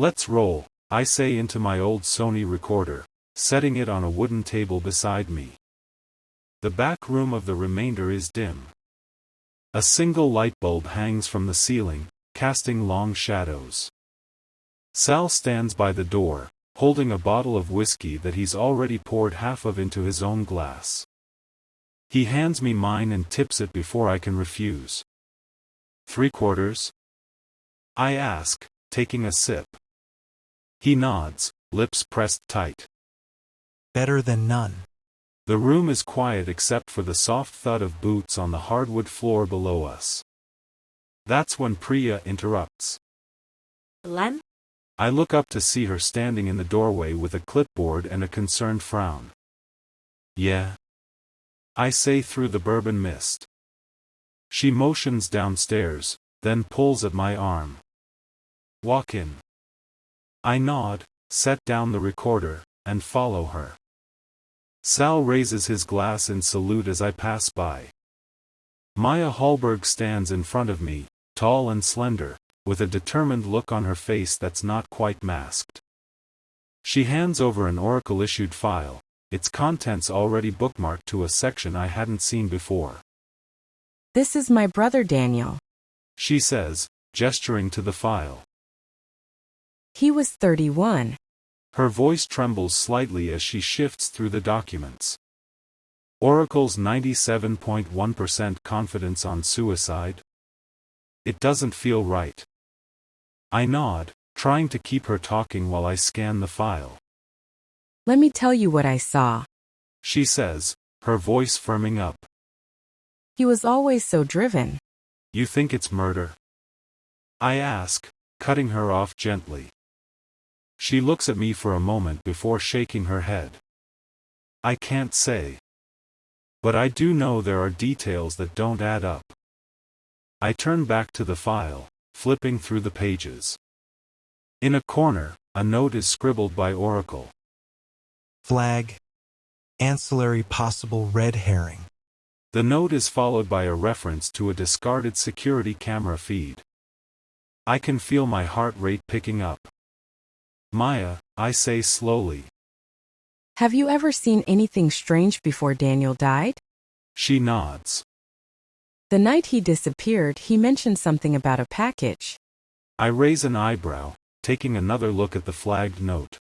Let's roll, I say into my old Sony recorder, setting it on a wooden table beside me. The back room of the remainder is dim. A single light bulb hangs from the ceiling, casting long shadows. Sal stands by the door, holding a bottle of whiskey that he's already poured half of into his own glass. He hands me mine and tips it before I can refuse. 3/4? I ask, taking a sip. He nods, lips pressed tight. Better than none. The room is quiet except for the soft thud of boots on the hardwood floor below us. That's when Priya interrupts. Len? I look up to see her standing in the doorway with a clipboard and a concerned frown. Yeah? I say through the bourbon mist. She motions downstairs, then pulls at my arm. Walk in. I nod, set down the recorder, and follow her. Sal raises his glass in salute as I pass by. Maya Halberg stands in front of me, tall and slender, with a determined look on her face that's not quite masked. She hands over an Oracle-issued file, its contents already bookmarked to a section I hadn't seen before. This is my brother Daniel. She says, gesturing to the file. He was 31. Her voice trembles slightly as she shifts through the documents. Oracle's 97.1% confidence on suicide? It doesn't feel right. I nod, trying to keep her talking while I scan the file. Let me tell you what I saw. She says, her voice firming up. He was always so driven. You think it's murder? I ask, cutting her off gently. She looks at me for a moment before shaking her head. I can't say. But I do know there are details that don't add up. I turn back to the file, flipping through the pages. In a corner, a note is scribbled by Oracle. Flag. Ancillary possible red herring. The note is followed by a reference to a discarded security camera feed. I can feel my heart rate picking up. Maya, I say slowly. Have you ever seen anything strange before Daniel died? She nods. The night he disappeared, he mentioned something about a package. I raise an eyebrow, taking another look at the flagged note.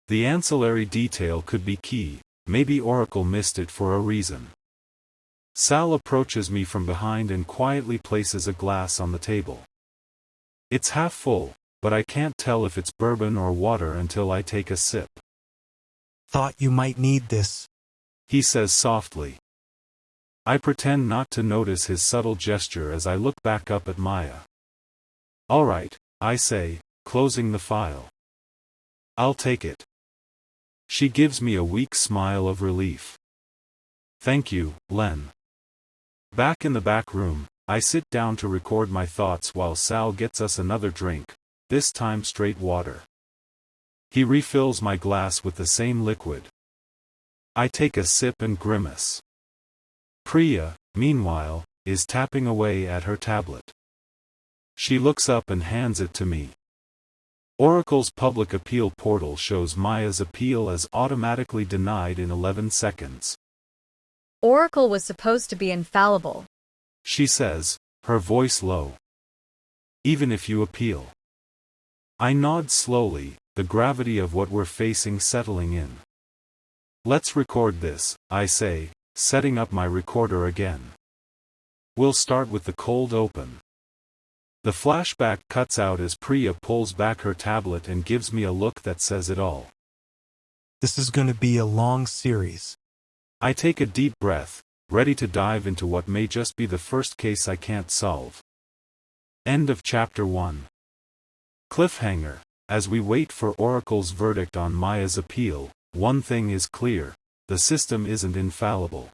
The ancillary detail could be key, maybe Oracle missed it for a reason. Sal approaches me from behind and quietly places a glass on the table. It's half full, but I can't tell if it's bourbon or water until I take a sip. Thought you might need this, he says softly. I pretend not to notice his subtle gesture as I look back up at Maya. All right, I say, closing the file. I'll take it. She gives me a weak smile of relief. Thank you, Len. Back in the back room, I sit down to record my thoughts while Sal gets us another drink, this time straight water. He refills my glass with the same liquid. I take a sip and grimace. Priya, meanwhile, is tapping away at her tablet. She looks up and hands it to me. Oracle's public appeal portal shows Maya's appeal as automatically denied in 11 seconds. Oracle was supposed to be infallible, She says, her voice low. Even if you appeal. I nod slowly, the gravity of what we're facing settling in. Let's record this, I say, setting up my recorder again. We'll start with the cold open. The flashback cuts out as Priya pulls back her tablet and gives me a look that says it all. This is going to be a long series. I take a deep breath, ready to dive into what may just be the first case I can't solve. End of Chapter 1. Cliffhanger. As we wait for Oracle's verdict on Maya's appeal, one thing is clear, the system isn't infallible.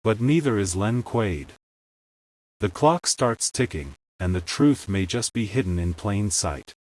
But neither is Len Quaid. The clock starts ticking, and the truth may just be hidden in plain sight.